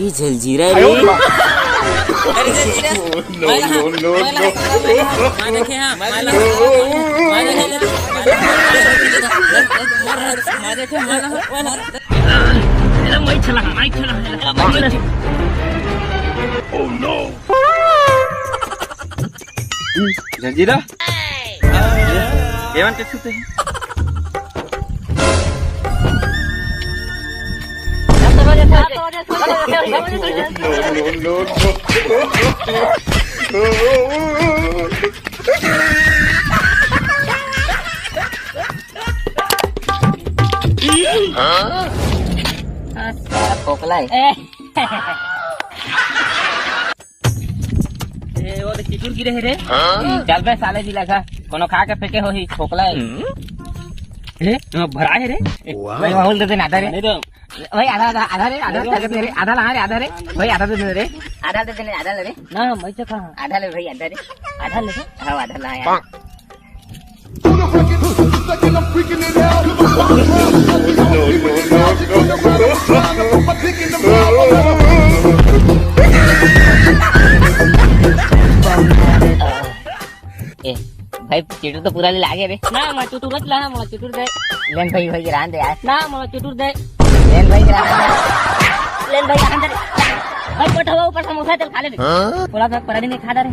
ये जलजीरा रे। अरे जलजीरा जंजीरा एवन के छूते हैं खोखला वो तो चिटूर गिरे है रे। चल बे साले जी लगा कोनो खा के फेंके हो ही खोखला है। भरा है रे। भाई माहौल दे देना आधा रे। भाई आधा रे आधा रे आधा ला रे भाई आधा दे दे रे आधा दे देने आधा ले रे ना मैं तो कहां आधा ले भाई आधा ले हां आधा ला यार। ए भाई चिटूर तो पूरा ले लागे रे ना मैं चिटूर ला मैं चिटूर दे लेन भाई रान दे यार ना मैं चिटूर दे लेन भाई आन दे भाई बैठो ऊपर समोसा चल खा ले थोड़ा सा पराठी नहीं खा रहे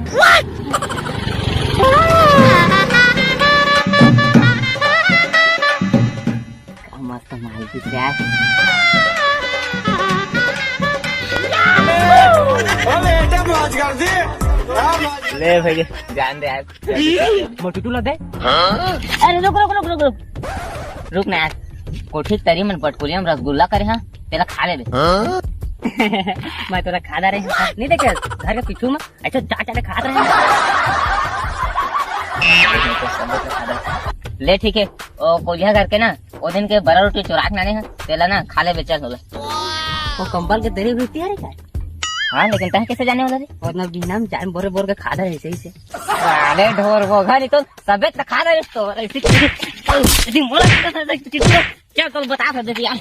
मस्त माल की यार। ले भाई जान दे यार मोटू ला दे। अरे रुक ना यार कोठी तरी मन पटकुलिया में रसगुल्ला करे हाँ तेरा खा ले मैं तेरा खा रहे नहीं देखे घर के पीछू में ऐसे जा खा रहे ले ठीक है कोलिया करके ना वो दिन के बड़ा रोटी चुराक नाने हैं तेला ना खा ले बेचा होला वो कंबल के तेरी हुई है क्या। हाँ लेकिन तह कैसे जाने वाला रे और ना बिना में जान बोरे बोर के खा रहे ऐसे ही से अरे ढोर वो घर तो सबे खा रहे तो ऐसी मोला क्या कल बता सकते यार।